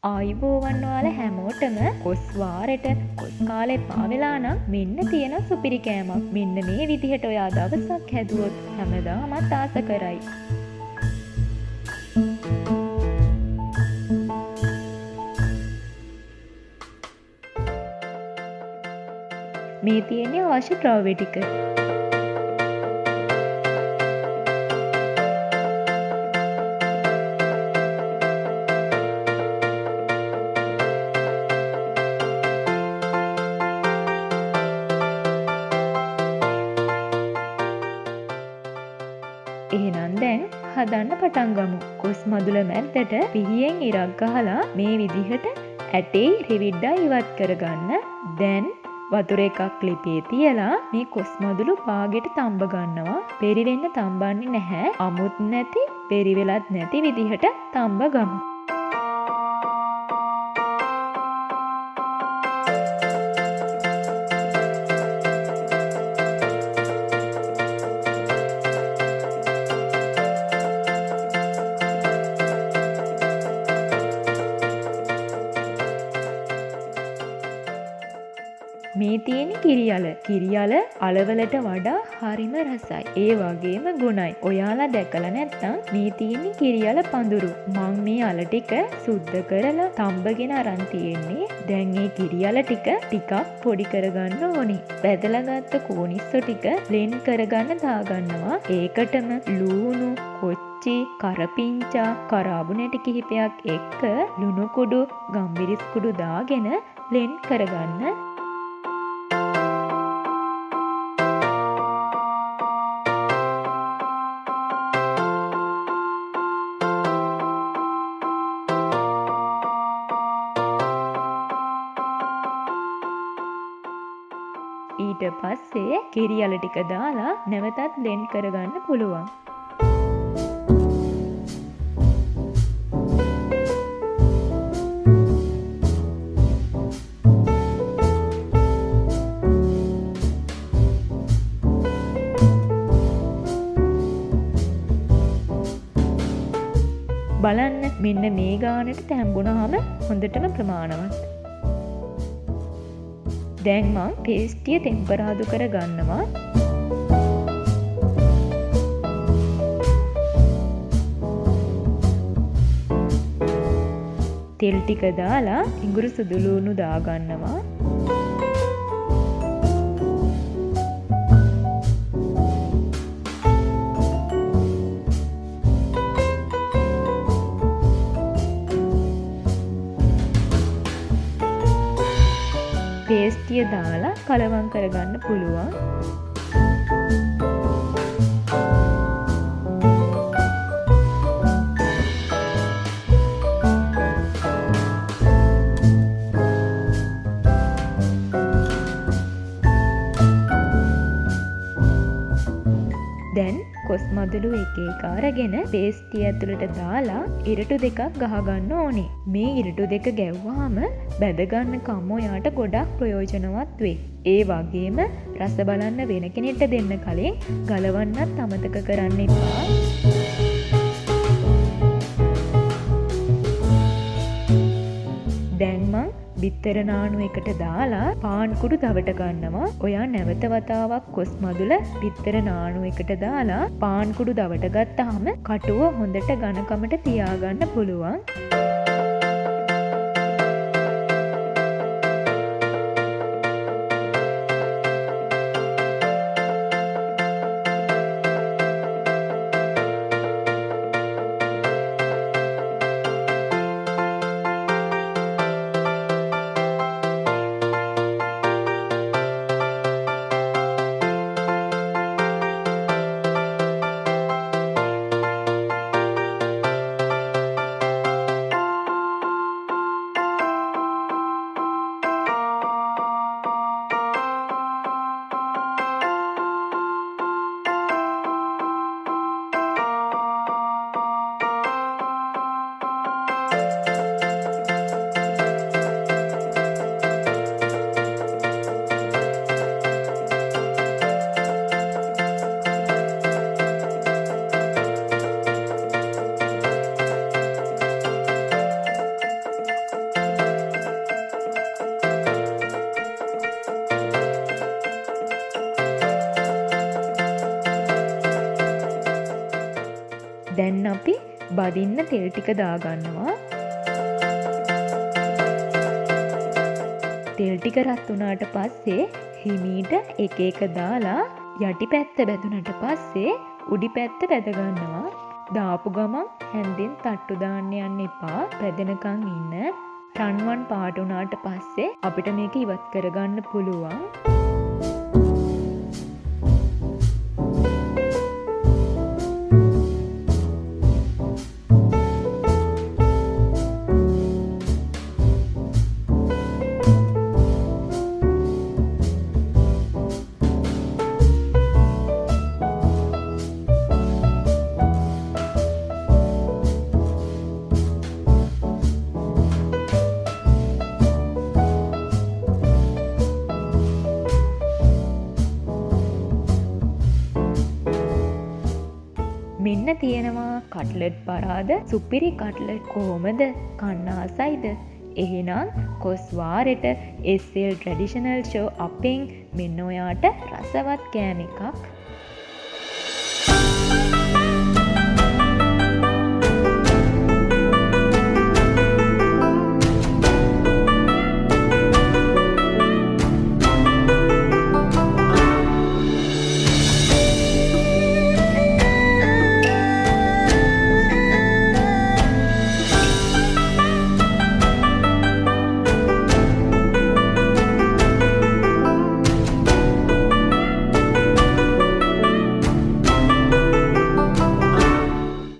ආයුබෝවන් ඔයාලා හැමෝටම කොස් වාරෙට කොස් කාලේ පාවෙලා නම් මෙන්න තියෙන සුපිරි කෑමක්. මෙන්න මේ විදිහට ඔයා දවසක් හැදුවොත් හැමදාමත් ආස කරයි. මේ තියෙන්නේ අවශ්‍ය ද්‍රව්‍ය ටික. එහෙනම් දැන් හදන්න පටන් ගමු. කොස් මදුල මැද්දට පිහියෙන් ඉරක් ගහලා මේ විදිහට ඇටේ රෙවිඩ්ඩා ඉවත් කරගන්න. දැන් වතුර එකක් ලිපේ තියලා මේ කොස් මදුළු පාගෙට තම්බ ගන්නවා. පෙරිවෙන්න තම්බන්නේ නැහැ. අමුත් නැති, පෙරිවෙලත් නැති විදිහට තම්බ ගමු. මේ තියෙන කිරියල. කිරියල අලවලට වඩා හරිම රසයි. ඒ වගේම ගුණයි. ඔයාලා දැකලා නැත්නම් මේ තියෙන කිරියල පඳුරු. මං මේ අල ටික සුද්ධ කරලා තම්බගෙන අරන් තියෙන්නේ. දැන් මේ කිරියල ටිකක් පොඩි කරගන්න ඕනේ. බැදලා ගත්ත කෝනිස්සෝ ටික බ්ලෙන්ඩ් කරගන්න දාගන්නවා. ඒකටම ලූණු, කොච්චි, කරපිංචා, කරාබු නැටි කිහිපයක් එක්ක ලුණු කුඩු, ගම්මිරිස් කුඩු දාගෙන බ්ලෙන්ඩ් කරගන්න. ඊට පස්සේ කිරියල ටික දාලා නැවතත් බ්ලෙන්ඩ් කරගන්න පුළුවන්. බලන්න මෙන්න මේ ගානට තැම්බුණාම හොඳටම ප්‍රමාණවත්. දැන් මං පේස්ටිය ටෙම්පරාදු කර ගන්නවා. තෙල් ටික දාලා ඉඟුරු සුදු ලූණු දාගන්නවා. පේස්ටිය දාලා කලවම් කරගන්න පුළුවන්. දැන් කොස් මදුළු එක එක අරගෙන පේස්ටිය ඇතුළට දාලා ඉරටු දෙකක් ගහගන්න ඕනේ. මේ ඉරටු දෙක ගැව්වාම බැදගන්න කම් ඔයාට ගොඩක් ප්‍රයෝජනවත් වෙයි. ඒ වගේම රස බලන්න වෙන කෙනෙක්ට දෙන්න කලින් ගලවන්නත් අමතක කරන්න එපා. දැන් මං බිත්තර නානු එකට දාලා පාන් කුඩු දවට ගන්නවා. ඔයා නැවත වතාවක් කොස් මදුල බිත්තර නානු එකට දාලා පාන් කුඩු දවට ගත්තාම කටුව හොඳට ඝනකමට තියාගන්න පුළුවන්. බදින්න තෙල් ටික දාගන්නවා. තෙල් ටික රත් වුණාට පස්සේ හිමීට එක එක දාලා යටි පැත්ත බැදුනට පස්සේ උඩි පැත්ත බැදගන්නවා. දාපු ගමන් හැන්දෙන් තට්ටු දාන්න යන්න එපා. බැදෙනකන් ඉන්න. රන්වන් පාට වුණාට පස්සේ අපිට මේක ඉවත් කරගන්න පුළුවන්. මෙන්න තියෙනවා කට්ලට් පරාද. සුපිරි කට්ලට් කොහොමද? කන්න ආසයිද? එහෙනම් කොස් වාරෙට SL ට්‍රැඩිෂනල් ෂෝ අපෙන් මෙන්න ඔයාට රසවත් කෑම එකක්